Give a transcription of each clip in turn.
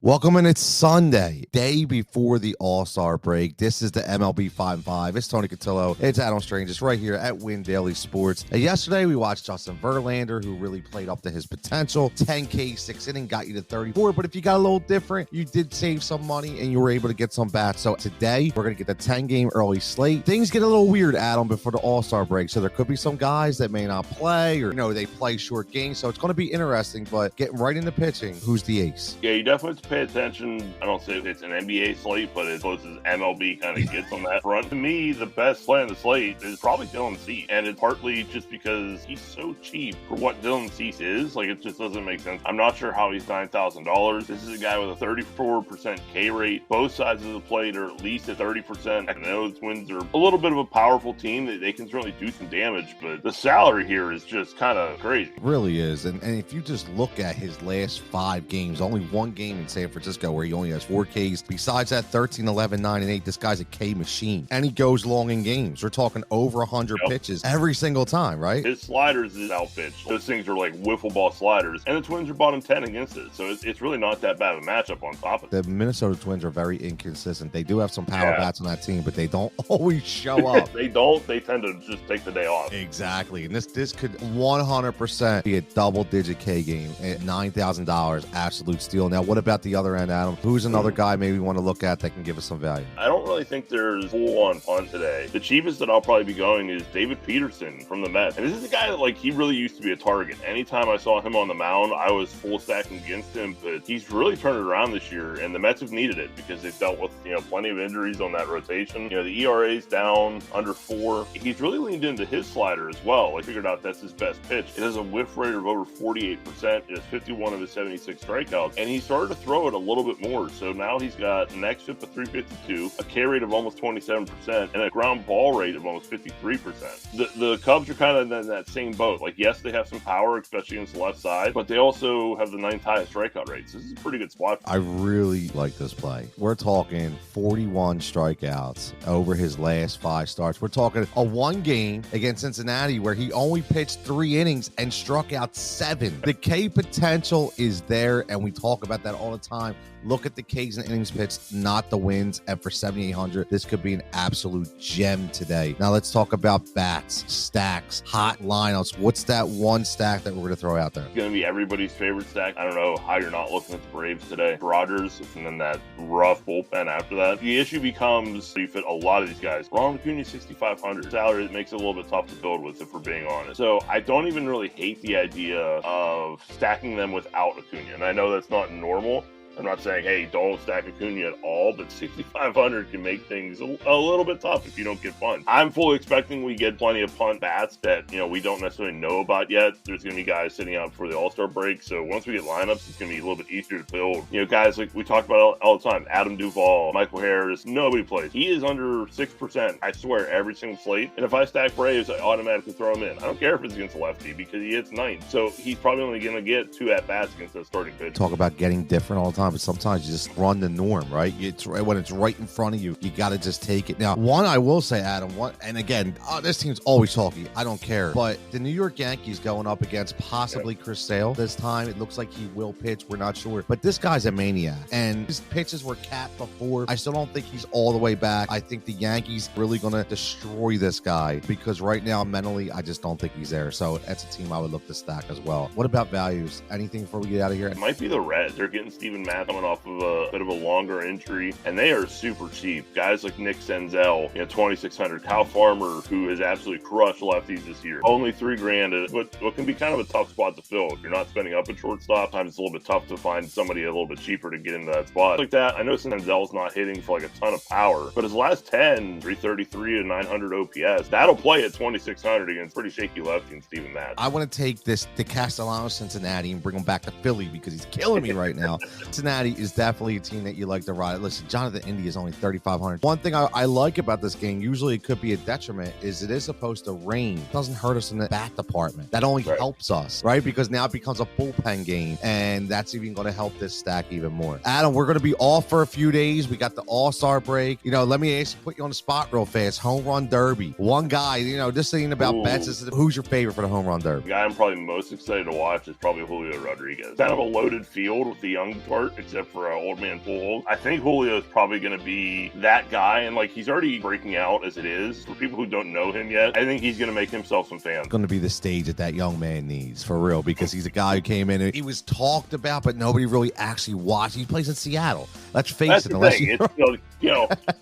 Welcome, and it's Sunday, day before the All-Star break. This is the MLB 5-5. It's Tony Cutillo. It's Adam Stangis right here at Win Daily Sports. And yesterday, we watched Justin Verlander, who really played up to his potential. 10K, 6 inning, got you to 34. But if you got a little different, you did save some money, and you were able to get some bats. So today, we're going to get the 10-game early slate. Things get a little weird, Adam, before the All-Star break. So there could be some guys that may not play, or, they play short games. So it's going to be interesting. But getting right into pitching, who's the ace? Yeah, you definitely have to pay attention. I don't say it's an NBA slate, but as close as MLB kind of gets on that front. To me, the best play on the slate is probably Dylan Cease, and it's partly just because he's so cheap for what Dylan Cease is. Like, it just doesn't make sense. I'm not sure how he's $9,000. This is a guy with a 34% K rate. Both sides of the plate are at least at 30%. I know the Twins are a little bit of a powerful team. They can certainly do some damage, but the salary here is just kind of crazy. It really is. And if you just look at his last 5 games, only one game in San Francisco where he only has 4 Ks. Besides that, 13, 11, 9, and 8, this guy's a K machine. And he goes long in games. We're talking over 100 pitches every single time, right? His sliders is out pitch. Those things are like wiffle ball sliders. And the Twins are bottom 10 against it. So it's really not that bad of a matchup on top of it. The Minnesota Twins are very inconsistent. They do have some power bats on that team, but they don't always show up. They don't. They tend to just take the day off. Exactly. And this could 100% be a double-digit K game at $9,000. Absolute steal. Now, what about the other end, Adam? Who's another guy maybe we want to look at that can give us some value? I don't really think there's full-on fun today. The cheapest that I'll probably be going is David Peterson from the Mets. And this is a guy that, he really used to be a target. Anytime I saw him on the mound, I was full stacking against him, but he's really turned it around this year, and the Mets have needed it because they've dealt with, plenty of injuries on that rotation. The ERA's down under 4. He's really leaned into his slider as well. I figured out that's his best pitch. It has a whiff rate of over 48%. It has 51 of his 76 strikeouts, and he started to throw it a little bit more. So now he's got an xFIP of 352, a K rate of almost 27%, and a ground ball rate of almost 53%. The Cubs are kind of in that same boat. Yes, they have some power, especially against the left side, but they also have the 9th highest strikeout rates. This is a pretty good spot. I really like this play. We're talking 41 strikeouts over his last 5 starts. We're talking a 1 game against Cincinnati where he only pitched 3 innings and struck out 7. The K potential is there, and we talk about that all the time. Look at the Ks and innings pitched, not the wins. And for 7,800, this could be an absolute gem today. Now let's talk about bats, stacks, hot lineups. What's that one stack that we're going to throw out there? It's going to be everybody's favorite stack. I don't know how you're not looking at the Braves today. Rogers, and then that rough bullpen after that. The issue becomes you fit a lot of these guys. Ronald Acuna, 6,500. Salary that makes it a little bit tough to build with, if we're being honest. So I don't even really hate the idea of stacking them without Acuna. And I know that's not normal. I'm not saying, hey, don't stack Acuna at all, but 6,500 can make things a little bit tough if you don't get punt. I'm fully expecting we get plenty of punt bats that, we don't necessarily know about yet. There's going to be guys sitting out for the All-Star break, so once we get lineups, it's going to be a little bit easier to build. Guys like we talk about all the time, Adam Duvall, Michael Harris, nobody plays. He is under 6%, I swear, every single slate. And if I stack Braves, I automatically throw him in. I don't care if it's against a lefty because he hits 9th. So he's probably only going to get 2 at-bats against that starting pitch. Talk about getting different all the time. But sometimes you just run the norm, right? When it's right in front of you, you got to just take it. Now, one I will say, Adam, and again, this team's always talky. I don't care. But the New York Yankees going up against possibly Chris Sale this time. It looks like he will pitch. We're not sure. But this guy's a maniac. And his pitches were capped before. I still don't think he's all the way back. I think the Yankees really going to destroy this guy because right now, mentally, I just don't think he's there. So that's a team I would look to stack as well. What about values? Anything before we get out of here? It might be the Reds. They're getting Steven Matz coming off of a bit of a longer injury, and they are super cheap. Guys like Nick Senzel, 2,600. Kyle Farmer, who has absolutely crushed lefties this year. Only $3,000, what can be kind of a tough spot to fill. If you're not spending up at shortstop, sometimes it's a little bit tough to find somebody a little bit cheaper to get into that spot. Like that, I know Senzel's not hitting for a ton of power, but his last 10, 333 to 900 OPS, that'll play at 2,600 against pretty shaky lefty and Steven Matz. I want to take this to Castellanos, Cincinnati, and bring him back to Philly because he's killing me right now. Cincinnati is definitely a team that you like to ride. Listen, Jonathan India is only 3,500. One thing I like about this game, usually it could be a detriment, is it is supposed to rain. It doesn't hurt us in the bat department. That only helps us, right? Because now it becomes a bullpen game, and that's even going to help this stack even more. Adam, we're going to be off for a few days. We got the All-Star break. Let me put you on the spot real fast. Home run derby. One guy, just thinking about bets. Who's your favorite for the home run derby? The guy I'm probably most excited to watch is probably Julio Rodriguez. Kind of a loaded field with the young part. hurt except for old man Pujols. I think Julio is probably going to be that guy, and like he's already breaking out as it is. For people who don't know him yet, I think he's going to make himself some fans. It's going to be the stage that young man needs, for real, because he's a guy who came in and he was talked about, but nobody really actually watched. He plays in Seattle. Let's face it. Unless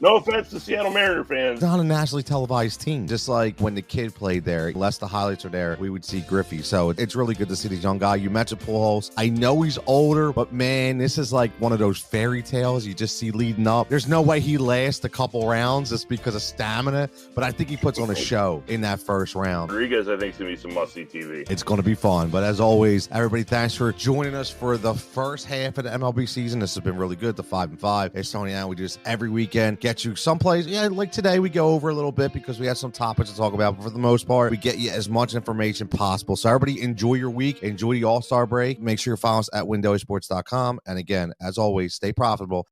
no offense to Seattle Mariner fans. It's not a nationally televised team. Just like when the kid played there, unless the highlights are there, we would see Griffey. So it's really good to see this young guy. You mentioned Pujols. I know he's older, but man, this is like one of those fairy tales you just see leading up. There's no way he lasts a couple rounds just because of stamina, but I think he puts on a show in that first round. Rodriguez, I think, is going to be some must-see TV. It's going to be fun. But as always, everybody, thanks for joining us for the first half of the MLB season. This has been really good, the 5-5. It's Tony and we do this every weekend. Get you some plays. Yeah, like today, we go over a little bit because we have some topics to talk about. But for the most part, we get you as much information possible. So everybody, enjoy your week. Enjoy the All-Star break. Make sure you follow us at windowsports.com. And again, as always, stay profitable.